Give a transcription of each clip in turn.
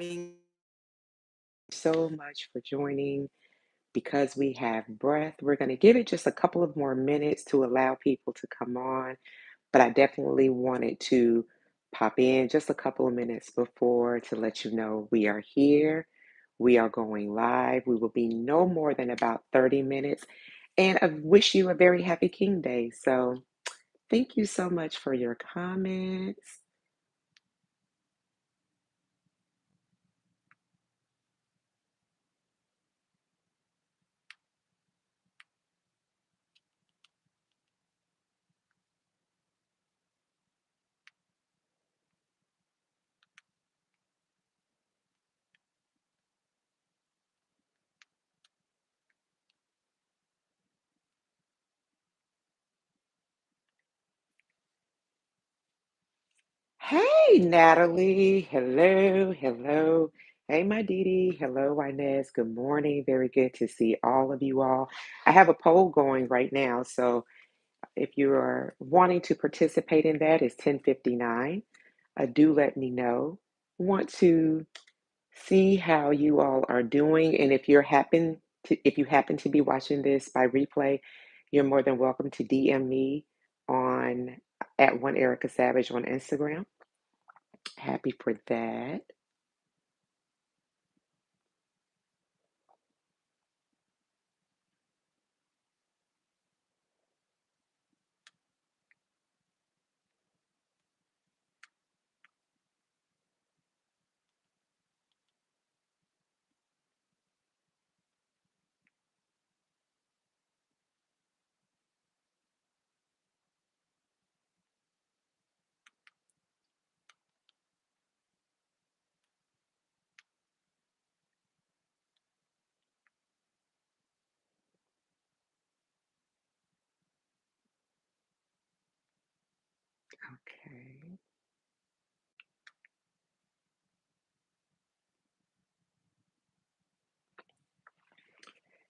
morning. So much for joining. Because we have breath, we're going to give it just a couple of more minutes to allow people to come on. But I definitely wanted to pop in just a couple of minutes before to let you know we are here. We are going live. We will be no more than about 30 minutes. And I wish you a very happy King Day. So thank you so much for your comments. Hey, Natalie. Hello, hello. Hey, my Dee Dee. Hello, Inez. Good morning. Very good to see all of you all. I have a poll going right now, so if you are wanting to participate in that, it's 10:59. Do let me know. Want to see how you all are doing, and if you happen to be watching this by replay, you're more than welcome to DM me on at one Erica Savage on Instagram. Happy for that. Okay.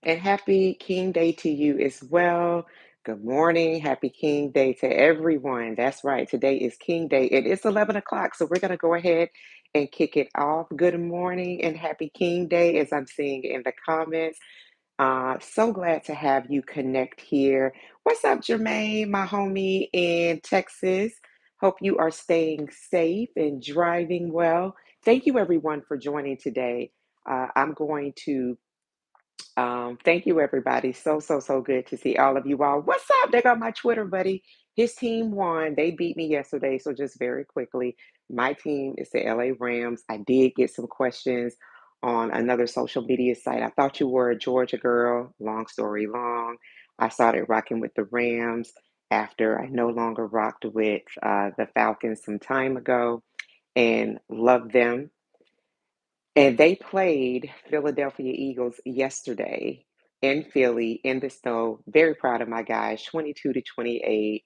And happy King Day to you as well. Good morning. Happy King Day to everyone. That's right. Today is King Day. It is 11 o'clock, so we're going to go ahead and kick it off. Good morning and happy King Day, as I'm seeing in the comments. So glad to have you connect here. What's up, Jermaine, my homie in Texas? Hope you are staying safe and driving well. Thank you, everyone, for joining today. I'm going to thank you, everybody. So good to see all of you all. What's up? They got my Twitter buddy. His team won. They beat me yesterday. So, just very quickly, my team is the LA Rams. I did get some questions on another social media site. I thought you were a Georgia girl. Long story long. I started rocking with the Rams after I no longer rocked with the Falcons some time ago and loved them. And they played Philadelphia Eagles yesterday in Philly in the snow. Very proud of my guys, 22-28,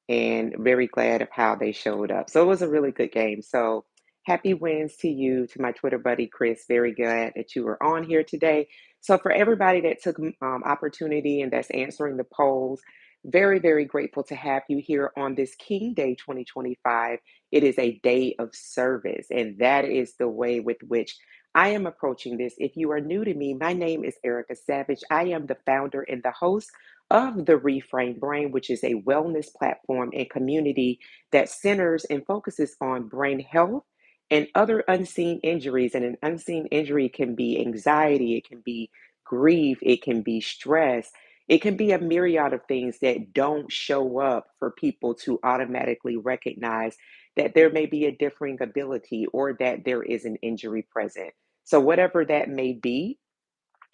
and very glad of how they showed up. So it was a really good game. So happy wins to you, to my Twitter buddy Chris. Very glad that you were on here today. So for everybody that took opportunity and that's answering the polls, very grateful to have you here on this King Day 2025. It is a day of service, and that is the way with which I am approaching this. If you are new to me, my name is Erica Savage. I am the founder and the host of the Reframed Brain, which is a wellness platform and community that centers and focuses on brain health and other unseen injuries. And an unseen injury can be anxiety, it can be grief, it can be stress. It can be a myriad of things that don't show up for people to automatically recognize that there may be a differing ability or that there is an injury present. So, whatever that may be,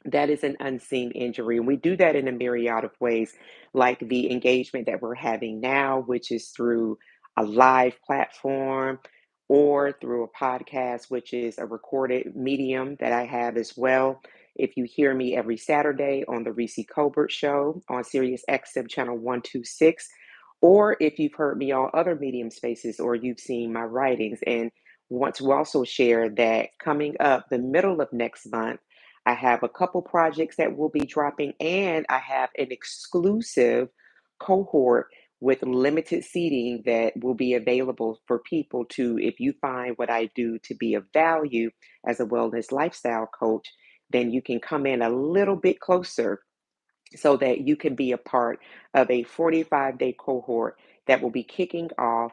that is an unseen injury. And we do that in a myriad of ways, like the engagement that we're having now, which is through a live platform or through a podcast, which is a recorded medium that I have as well. If you hear me every Saturday on the Reese Colbert Show on Sirius XM channel 126, or if you've heard me on other medium spaces or you've seen my writings, and want to also share that coming up the middle of next month, I have a couple projects that will be dropping, and I have an exclusive cohort with limited seating that will be available for people to, if you find what I do to be of value as a wellness lifestyle coach, then you can come in a little bit closer so that you can be a part of a 45-day cohort that will be kicking off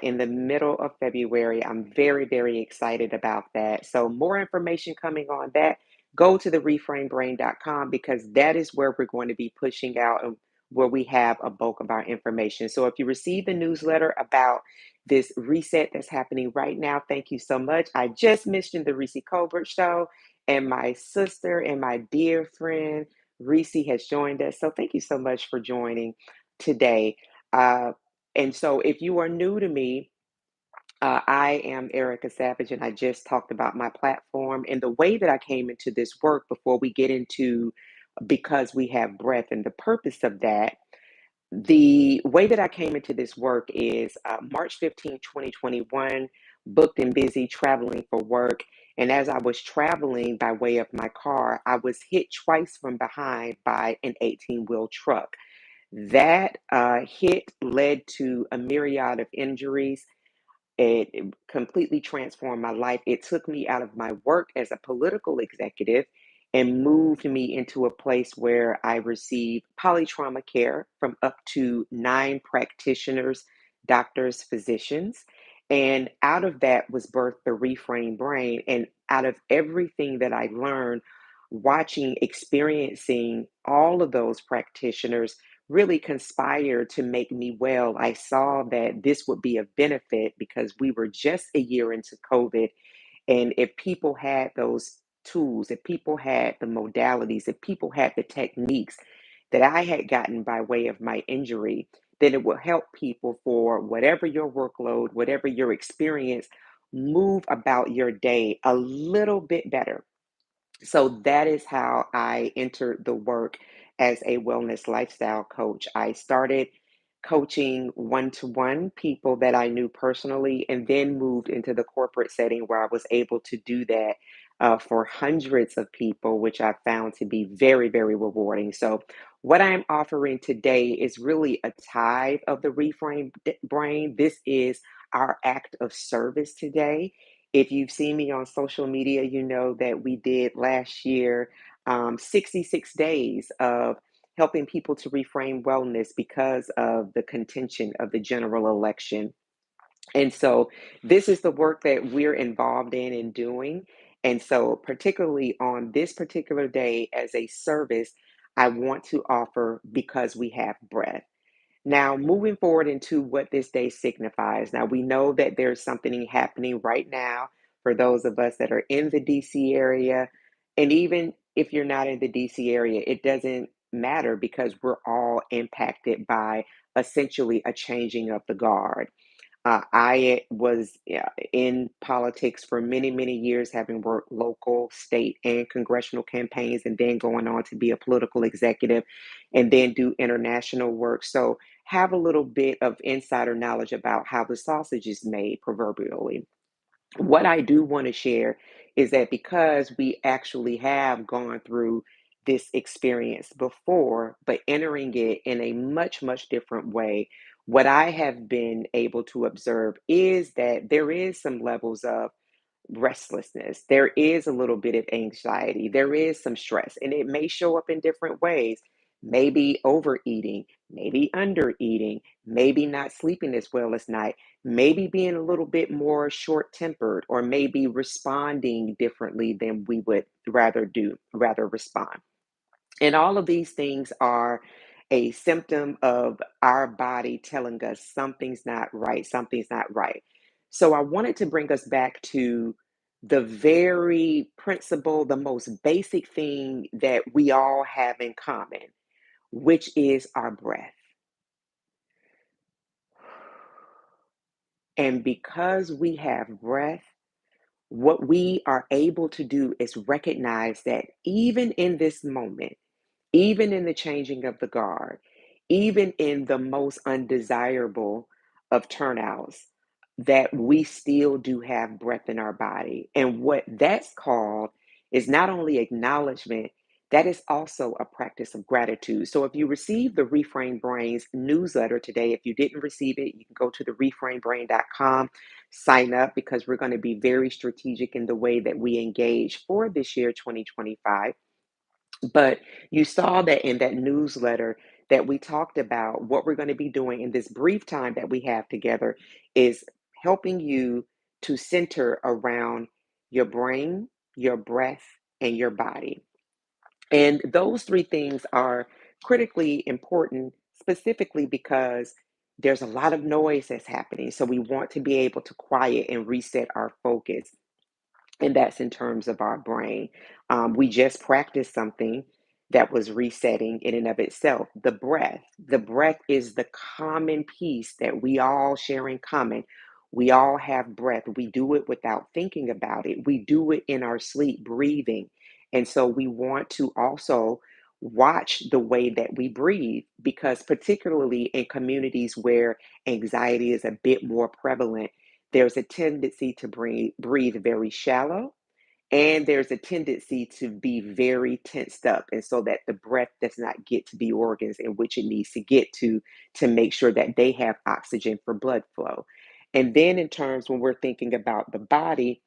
in the middle of February. I'm very, very excited about that. So, more information coming on that. Go to the reframebrain.com because that is where we're going to be pushing out and where we have a bulk of our information. So, if you receive the newsletter about this reset that's happening right now, thank you so much. I just mentioned the Reese Colbert Show, and my sister and my dear friend Reese has joined us. So thank you so much for joining today. Uh, and so if you are new to me, I am Erica Savage, and I just talked about my platform and the way that I came into this work before we get into because we have breath and the purpose of that. The way that I came into this work is March 15th, 2021, booked and busy traveling for work. And as I was traveling by way of my car, I was hit twice from behind by an 18-wheel truck. That hit led to a myriad of injuries. It completely transformed my life. It took me out of my work as a political executive and moved me into a place where I received polytrauma care from up to 9 practitioners, doctors, physicians. And out of that was birthed the Reframed Brain. And out of everything that I learned, watching, experiencing all of those practitioners really conspired to make me well. I saw that this would be a benefit because we were just a year into COVID. And if people had those tools, if people had the modalities, if people had the techniques that I had gotten by way of my injury, then it will help people for whatever your workload, whatever your experience, move about your day a little bit better. So that is how I entered the work as a wellness lifestyle coach. I started coaching one to one people that I knew personally, and then moved into the corporate setting where I was able to do that for hundreds of people, which I found to be very, very rewarding. So, what I'm offering today is really a tithe of the Reframe Brain. This is our act of service today. If you've seen me on social media, you know that we did last year 66 days of helping people to reframe wellness because of the contention of the general election. And so this is the work that we're involved in and doing. And so, particularly on this particular day as a service, I want to offer because we have breath. Now, moving forward into what this day signifies. Now, we know that there's something happening right now for those of us that are in the DC area. And even if you're not in the DC area, it doesn't matter because we're all impacted by essentially a changing of the guard. I was in politics for many, many years, having worked local, state, and congressional campaigns, and then going on to be a political executive and then do international work. So, have a little bit of insider knowledge about how the sausage is made, proverbially. What I do want to share is that because we actually have gone through this experience before, but entering it in a much, much different way, what I have been able to observe is that there is some levels of restlessness. There is a little bit of anxiety. There is some stress, and it may show up in different ways. Maybe overeating, maybe under eating, maybe not sleeping as well as night, maybe being a little bit more short tempered, or maybe responding differently than we would rather respond. And all of these things are a symptom of our body telling us something's not right, something's not right. So I wanted to bring us back to the very principle, the most basic thing that we all have in common, which is our breath. And because we have breath, what we are able to do is recognize that even in this moment, even in the changing of the guard, even in the most undesirable of turnouts, that we still do have breath in our body. And what that's called is not only acknowledgement that is also a practice of gratitude. So if you receive the Reframe Brains newsletter today, if you didn't receive it, you can go to the reframebrain.com, sign up, because we're going to be very strategic in the way that we engage for this year, 2025. But you saw that in that newsletter that we talked about what we're going to be doing in this brief time that we have together is helping you to center around your brain, your breath, and your body. And those three things are critically important, specifically because there's a lot of noise that's happening. So we want to be able to quiet and reset our focus, and that's in terms of our brain. We just practiced something that was resetting in and of itself. The breath. The breath is the common piece that we all share in common. We all have breath. We do it without thinking about it. We do it in our sleep, breathing. And so we want to also watch the way that we breathe, because, particularly in communities where anxiety is a bit more prevalent, there's a tendency to breathe very shallow, and there's a tendency to be very tensed up. And so that the breath does not get to the organs in which it needs to get to make sure that they have oxygen for blood flow. And then, in terms when we're thinking about the body,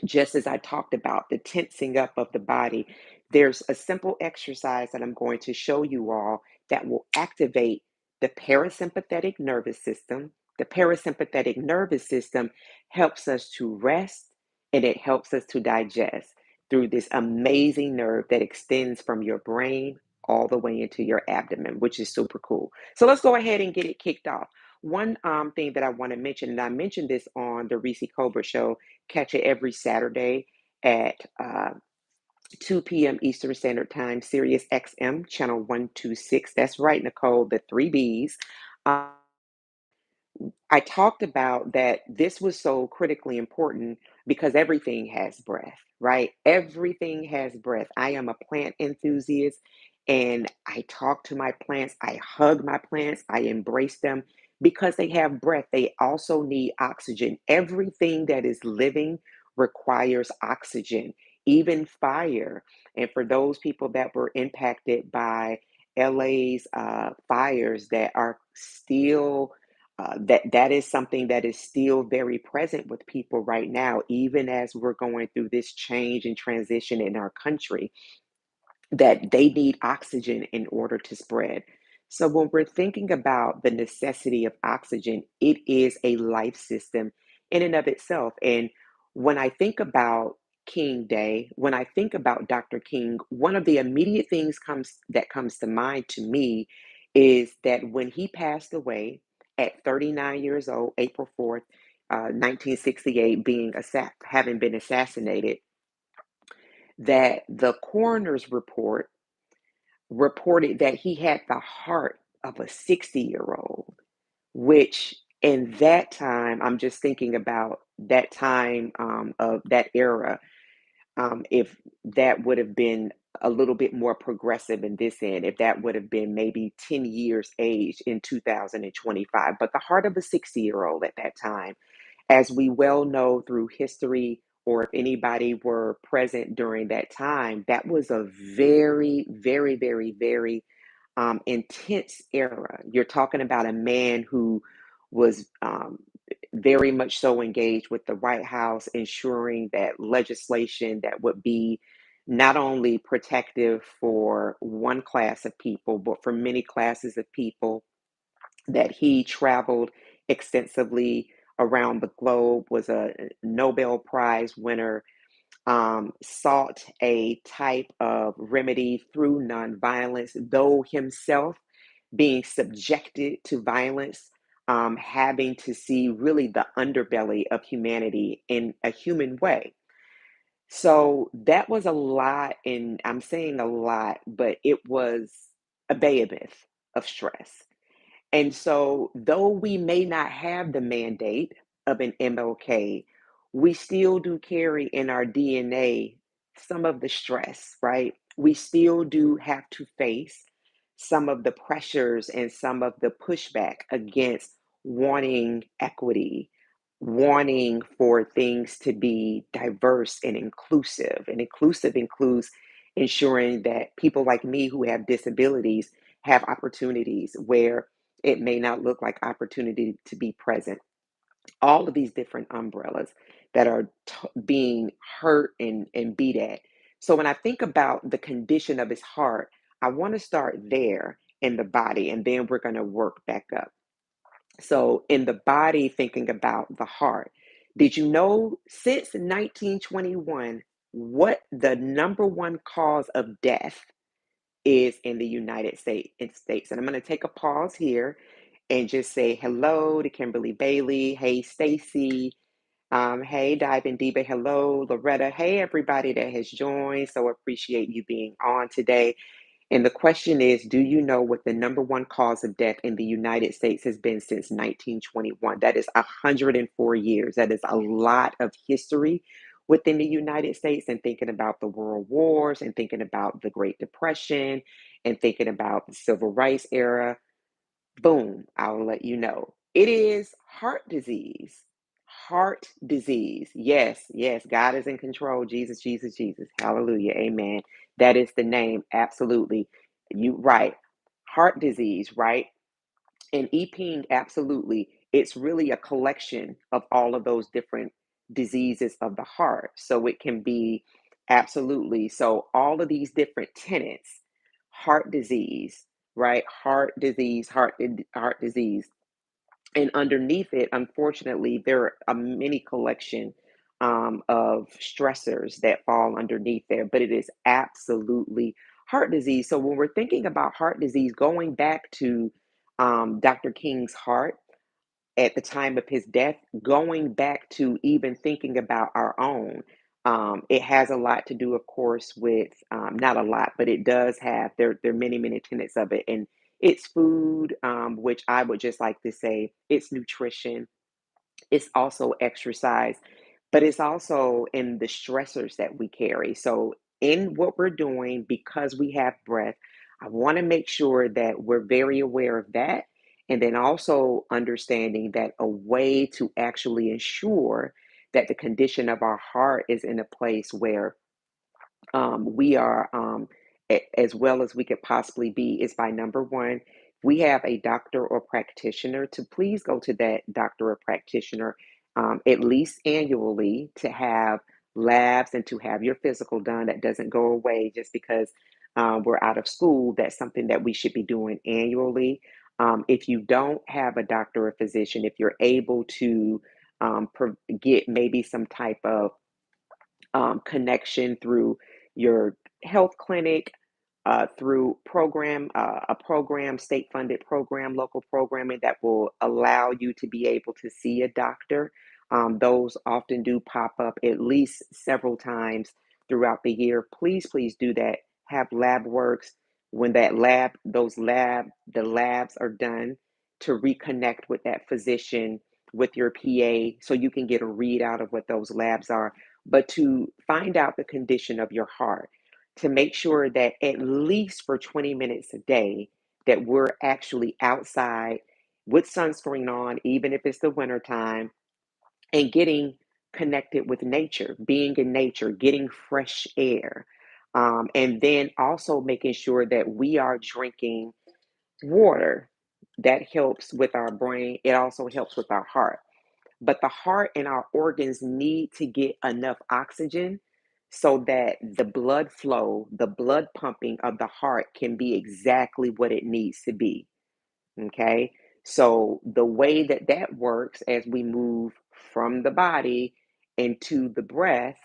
just as I talked about the tensing up of the body, there's a simple exercise that I'm going to show you all that will activate the parasympathetic nervous system. The parasympathetic nervous system helps us to rest, and it helps us to digest through this amazing nerve that extends from your brain all the way into your abdomen, which is super cool. So let's go ahead and get it kicked off. One thing that I want to mention, and I mentioned this on the Reese Cobra show. Catch it every Saturday at 2 p.m. Eastern Standard Time, Sirius XM, channel 126. That's right, Nicole, the three Bs. Um, I talked about that this was so critically important because everything has breath, right? Everything has breath. I am a plant enthusiast, and I talk to my plants. I hug my plants. I embrace them because they have breath. They also need oxygen. Everything that is living requires oxygen, even fire. And for those people that were impacted by LA's fires that are still that is something that is still very present with people right now, even as we're going through this change and transition in our country, that they need oxygen in order to spread. So, when we're thinking about the necessity of oxygen, it is a life system in and of itself. And when I think about King Day, when I think about Dr. King, one of the immediate things comes to mind to me is that when he passed away at 39 years old, April 4th, 1968, having been assassinated, that the coroner's report reported that he had the heart of a 60-year-old, which in that time, I'm just thinking about that time of that era, if that would have been a little bit more progressive in this end, if that would have been maybe 10 years age in 2025, but the heart of a 60-year-old at that time, as we well know through history, or if anybody were present during that time, that was a very, very, very, very intense era. You're talking about a man who was very much so engaged with the White House, ensuring that legislation that would be not only protective for one class of people, but for many classes of people, that he traveled extensively around the globe, was a Nobel Prize winner, sought a type of remedy through nonviolence, though himself being subjected to violence, having to see really the underbelly of humanity in a human way. So that was a lot, and I'm saying a lot, but it was a behemoth of stress. And so, though we may not have the mandate of an MLK, we still do carry in our DNA some of the stress, right? We still do have to face some of the pressures and some of the pushback against wanting equity, wanting for things to be diverse and inclusive. And inclusive includes ensuring that people like me who have disabilities have opportunities where it may not look like opportunity to be present. All of these different umbrellas that are being hurt and beat at. So when I think about the condition of his heart, I want to start there in the body, and then we're going to work back up. So in the body, thinking about the heart, did you know since 1921 what the number one cause of death is in the United States? And I'm going to take a pause here and just say hello to Kimberly Bailey. Hey, Stacy. Hey, Dive and Diva. Hello, Loretta. Hey, everybody that has joined. So appreciate you being on today. And the question is, do you know what the number one cause of death in the United States has been since 1921? That is 104 years. That is a lot of history within the United States, and thinking about the world wars and thinking about the Great Depression and thinking about the Civil Rights era. Boom, I'll let you know. It is heart disease. Heart disease. Yes, yes, God is in control. Jesus, Jesus, Jesus. Hallelujah. Amen. That is the name. Absolutely. You right. Heart disease, right? And EPing, absolutely. It's really a collection of all of those different diseases of the heart. So it can be absolutely. So all of these different tenets, heart disease, right? Heart disease. And underneath it, unfortunately, there are a many collection of stressors that fall underneath there, but it is absolutely heart disease. So when we're thinking about heart disease, going back to Dr. King's heart at the time of his death, going back to even thinking about our own, it has a lot to do, of course, with not a lot, but it does have, there are many, many tenets of it. And it's food, which I would just like to say it's nutrition, it's also exercise, but it's also in the stressors that we carry. So, in what we're doing, because we have breath, I want to make sure that we're very aware of that. And then also understanding that a way to actually ensure that the condition of our heart is in a place where we are as well as we could possibly be is by number one, we have a doctor or practitioner to please go to that doctor or practitioner at least annually to have labs and to have your physical done. That doesn't go away just because we're out of school. That's something that we should be doing annually. If you don't have a doctor or physician, if you're able to get maybe some type of connection through your health clinic, through a program, state funded program, local programming that will allow you to be able to see a doctor. Those often do pop up at least several times throughout the year. Please, please do that. Have lab works when the labs are done to reconnect with that physician, with your PA, so you can get a readout of what those labs are, but to find out the condition of your heart, to make sure that at least for 20 minutes a day that we're actually outside with sunscreen on, even if it's the wintertime, and getting connected with nature, being in nature, getting fresh air. And then also making sure that we are drinking water. That helps with our brain. It also helps with our heart. But the heart and our organs need to get enough oxygen so that the blood flow, the blood pumping of the heart can be exactly what it needs to be. Okay. So the way that that works as we move from the body into the breath,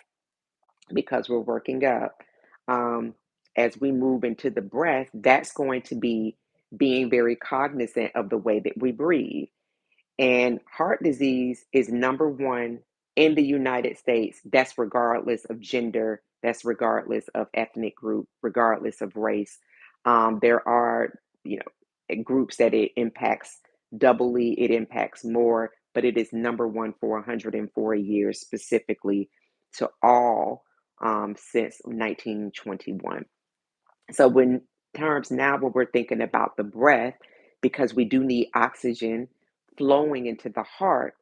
because we're working up, um, as we move into the breath, that's going to be being very cognizant of the way that we breathe. And heart disease is number one in the United States. That's regardless of gender, that's regardless of ethnic group, regardless of race. There are, you know, groups that it impacts doubly, it impacts more, but it is number one for 104 years specifically to all since 1921. So when terms now when we're thinking about the breath, because we do need oxygen flowing into the heart,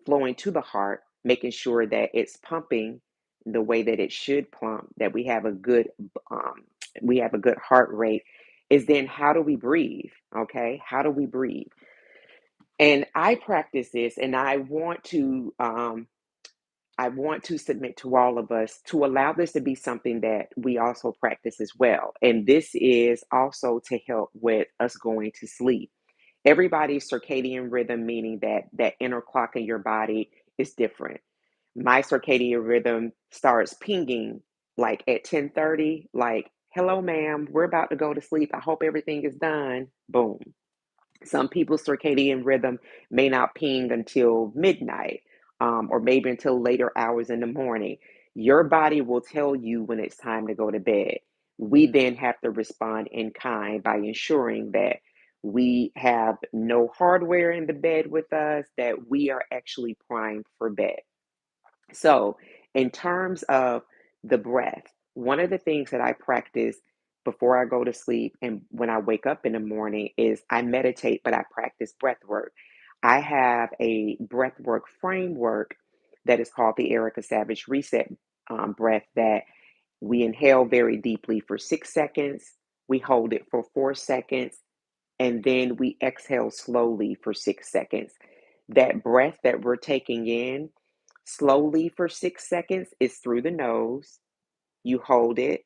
flowing to the heart, making sure that it's pumping the way that it should plump, that um, we have a good heart rate, is then how do we breathe? Okay, how do we breathe? And I practice this, and I want to submit to all of us to allow this to be something that we also practice as well. And this is also to help with us going to sleep. Everybody's circadian rhythm, meaning that inner clock in your body, is different. My circadian rhythm starts pinging like at 10:30, like, hello, ma'am, we're about to go to sleep. I hope everything is done. Boom. Some people's circadian rhythm may not ping until midnight, or maybe until later hours in the morning. Your body will tell you when it's time to go to bed. We then have to respond in kind by ensuring that we have no hardware in the bed with us, that we are actually primed for bed. So, in terms of the breath, one of the things that I practice before I go to sleep and when I wake up in the morning is I meditate, but I practice breath work. I have a breath work framework that is called the Erica Savage Reset breath, that we inhale very deeply for 6 seconds, we hold it for 4 seconds, and then we exhale slowly for 6 seconds. That breath that we're taking in slowly for 6 seconds is through the nose. You hold it,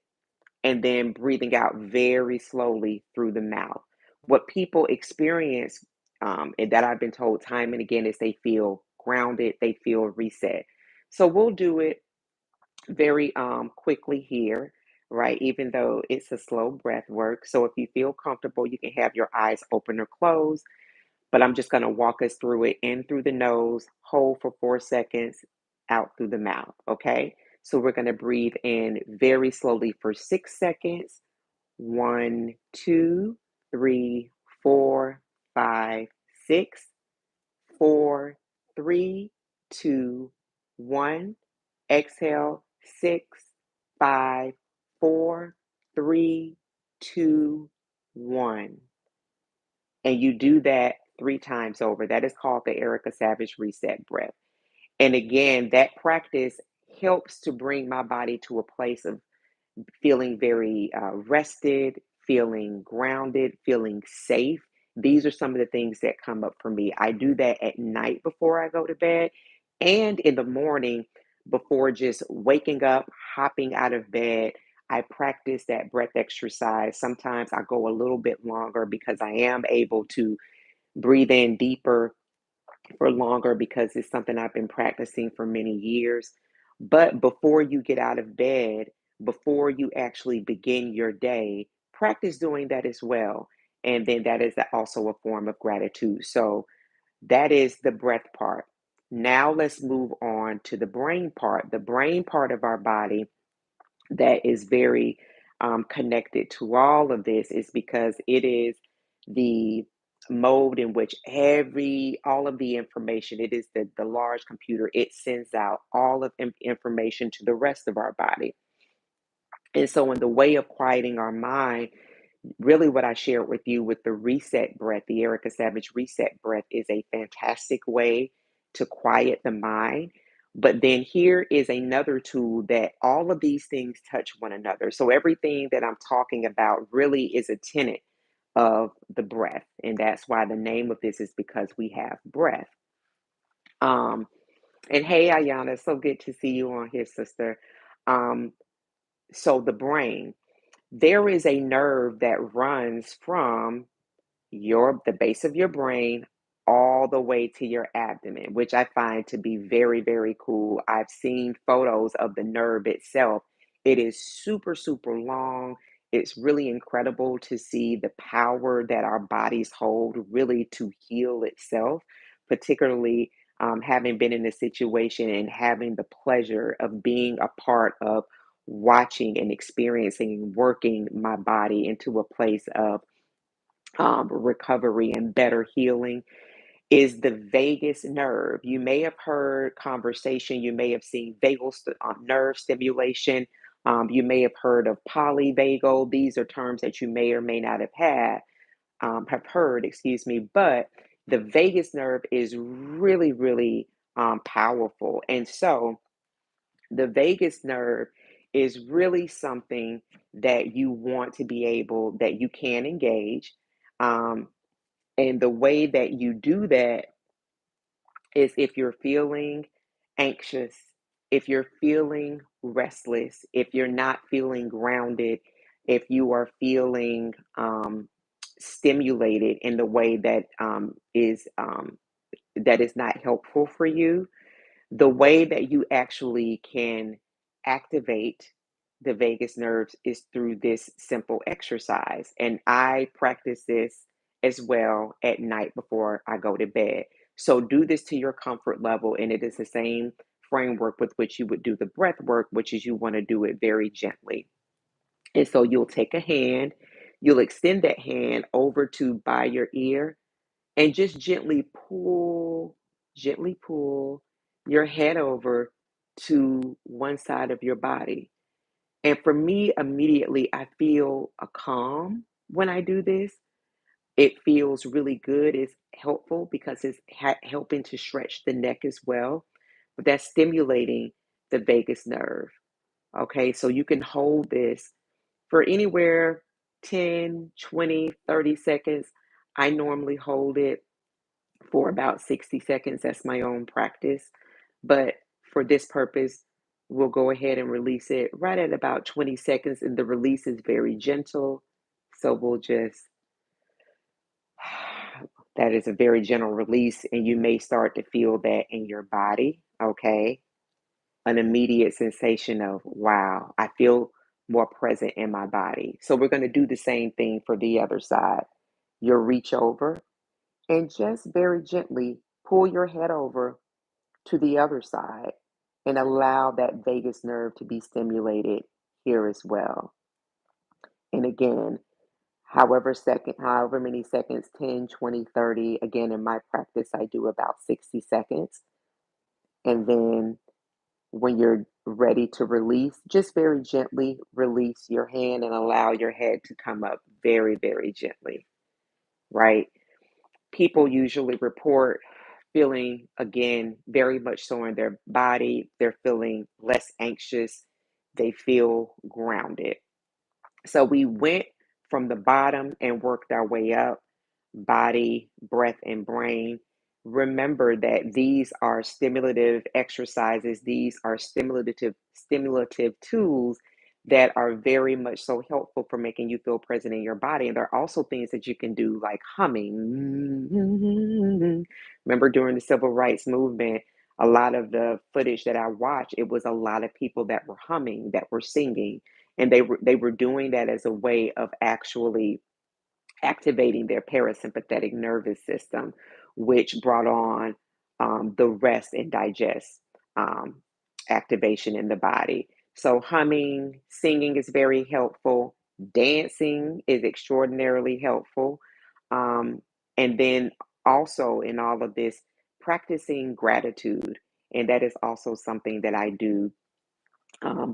and then breathing out very slowly through the mouth. What people experience, and that I've been told time and again, is they feel grounded, they feel reset. So we'll do it very quickly here, right? Even though it's a slow breath work. So if you feel comfortable, you can have your eyes open or closed, but I'm just going to walk us through it: in through the nose, hold for 4 seconds, out through the mouth. Okay. So we're going to breathe in very slowly for 6 seconds. One, two, three, four, five, six, four, three, two, one. Exhale, six, five, four, three, two, one. And you do that 3 times over. That is called the Erica Savage Reset breath. And again, that practice helps to bring my body to a place of feeling very rested, feeling grounded, feeling safe. These are some of the things that come up for me. I do that at night before I go to bed, and in the morning before just waking up, hopping out of bed. I practice that breath exercise. Sometimes I go a little bit longer because I am able to breathe in deeper for longer because it's something I've been practicing for many years. But before you get out of bed, before you actually begin your day, practice doing that as well. And then that is also a form of gratitude. So that is the breath part. Now let's move on to the brain part. The brain part of our body that is very connected to all of this is because it is the mode in which all of the information, it is the large computer, it sends out all of information to the rest of our body. And so in the way of quieting our mind, really what I shared with you with the reset breath, the Erica Savage reset breath, is a fantastic way to quiet the mind. But then here is another tool that all of these things touch one another. So everything that I'm talking about really is a tenet of the breath. And that's why the name of this is because we have breath. Um, and hey, Ayana, so good to see you on here, sister. Um, so the brain, there is a nerve that runs from the base of your brain all the way to your abdomen, which I find to be very, very cool. I've seen photos of the nerve itself. It is super, super long. It's really incredible to see the power that our bodies hold really to heal itself, particularly having been in a situation and having the pleasure of being a part of watching and experiencing and working my body into a place of recovery and better healing, is the vagus nerve. You may have heard conversation, you may have seen nerve stimulation, you may have heard of polyvagal. These are terms that you may or may not have heard, excuse me, but the vagus nerve is really, really powerful. And so The vagus nerve is really something that you want to be able, that you can engage. Um, and the way that you do that is if you're feeling anxious, if you're feeling restless, if you're not feeling grounded, if you are feeling stimulated in the way that that is not helpful for you, the way that you actually can activate the vagus nerves is through this simple exercise. And I practice this as well at night before I go to bed. So do this to your comfort level, and it is the same framework with which you would do the breath work, which is you want to do it very gently. And so you'll take a hand, you'll extend that hand over to by your ear, and just gently pull your head over to one side of your body. And for me, immediately, I feel a calm when I do this. It feels really good. It's helpful because it's helping to stretch the neck as well. But that's stimulating the vagus nerve. Okay, so you can hold this for anywhere 10, 20, 30 seconds. I normally hold it for about 60 seconds. That's my own practice. But for this purpose, we'll go ahead and release it right at about 20 seconds. And the release is very gentle. So we'll just, that is a very gentle release. And you may start to feel that in your body. Okay. An immediate sensation of, wow, I feel more present in my body. So we're going to do the same thing for the other side. You'll reach over and just very gently pull your head over to the other side and allow that vagus nerve to be stimulated here as well. And again, however many seconds, 10, 20, 30. Again, in my practice, I do about 60 seconds. And then when you're ready to release, just very gently release your hand and allow your head to come up very, very gently, right? People usually report feeling, again, very much so in their body. They're feeling less anxious. They feel grounded. So we went from the bottom and worked our way up: body, breath, and brain. Remember that these are stimulative exercises. These are stimulative tools that are very much so helpful for making you feel present in your body. And there are also things that you can do like humming. Remember during the civil rights movement, a lot of the footage that I watched, it was a lot of people that were humming, that were singing, and they were doing that as a way of actually activating their parasympathetic nervous system, which brought on the rest and digest um, activation in the body. So, humming, singing is very helpful. Dancing is extraordinarily helpful. Um, and then also, in all of this, practicing gratitude. And that is also something that I do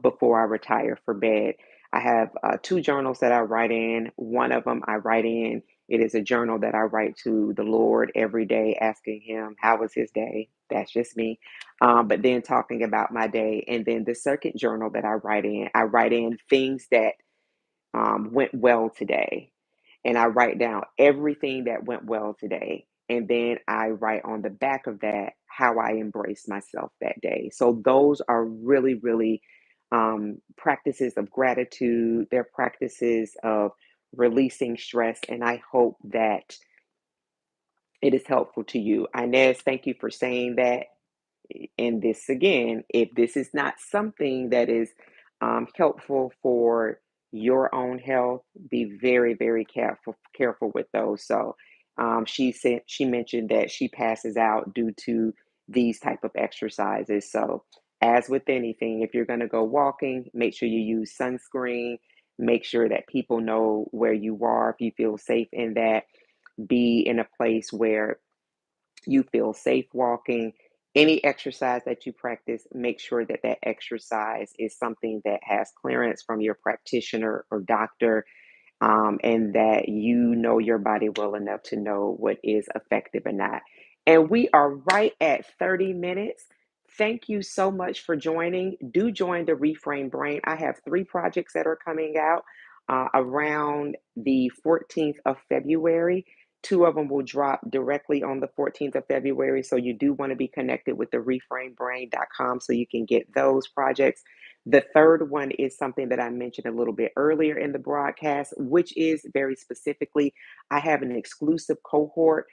before I retire for bed. I have two journals that I write in. One of them I write in, it is a journal that I write to the Lord every day, asking Him, how was His day? That's just me. But then talking about my day. And then the second journal that I write in things that went well today. And I write down everything that went well today. And then I write on the back of that how I embraced myself that day. So those are really, really practices of gratitude. They're practices of releasing stress. And I hope that it is helpful to you. Inez, thank you for saying that. And this again, if this is not something that is helpful for your own health, be very, very careful with those. So she mentioned that she passes out due to these type of exercises. So as with anything, if you're going to go walking, make sure you use sunscreen. Make sure that people know where you are. If you feel safe in that, be in a place where you feel safe walking. Any exercise that you practice, make sure that that exercise is something that has clearance from your practitioner or doctor, and that you know your body well enough to know what is effective or not. And we are right at 30 minutes. Thank you so much for joining. Do join the Reframe Brain. I have 3 projects that are coming out around the 14th of February. 2 of them will drop directly on the 14th of February. So you do want to be connected with the reframebrain.com so you can get those projects. The third one is something that I mentioned a little bit earlier in the broadcast, which is very specifically, I have an exclusive cohort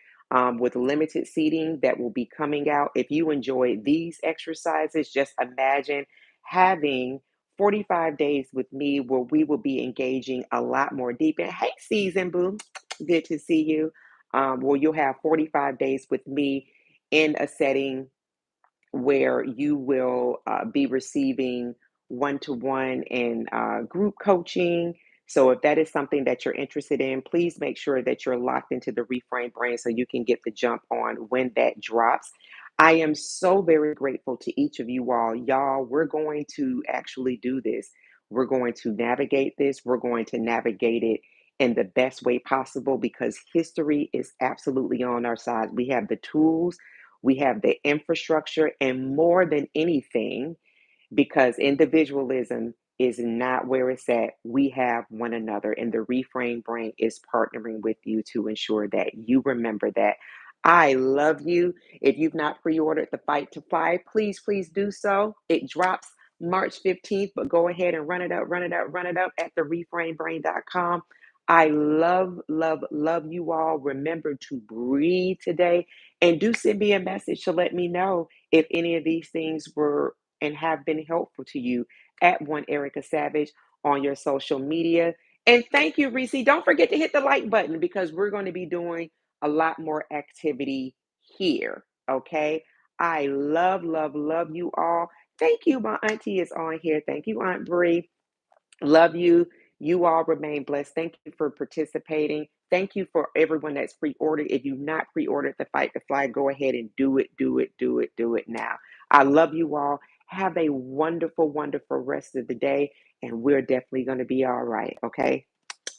with limited seating that will be coming out. If you enjoy these exercises, just imagine having 45 days with me where we will be engaging a lot more deep. And hey, Season Boo, good to see you. Where you'll have 45 days with me in a setting where you will be receiving one-to-one and group coaching. So if that is something that you're interested in, please make sure that you're locked into the Reframe Brain so you can get the jump on when that drops. I am so very grateful to each of you all. Y'all, we're going to actually do this. We're going to navigate this. We're going to navigate it in the best way possible because history is absolutely on our side. We have the tools, we have the infrastructure, and more than anything, because individualism is not where it's at. We have one another, and the Reframe Brain is partnering with you to ensure that you remember that. I love you. If you've not pre ordered The Fight to Fly, please, please do so. It drops March 15th, but go ahead and run it up, run it up, run it up at the reframebrain.com. I love, love, love you all. Remember to breathe today and do send me a message to let me know if any of these things were and have been helpful to you at One Erica Savage on your social media. And thank you, Reese. Don't forget to hit the like button because we're going to be doing a lot more activity here. Okay. I love, love, love you all. Thank you. My auntie is on here. Thank you, Aunt Bree. Love you. You all remain blessed. Thank you for participating. Thank you for everyone that's pre-ordered. If you've not pre-ordered The Fight to Fly, go ahead and do it, do it, do it, do it now. I love you all. Have a wonderful, wonderful rest of the day, and we're definitely going to be all right. Okay.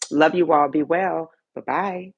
Love you all. Be well. Bye bye.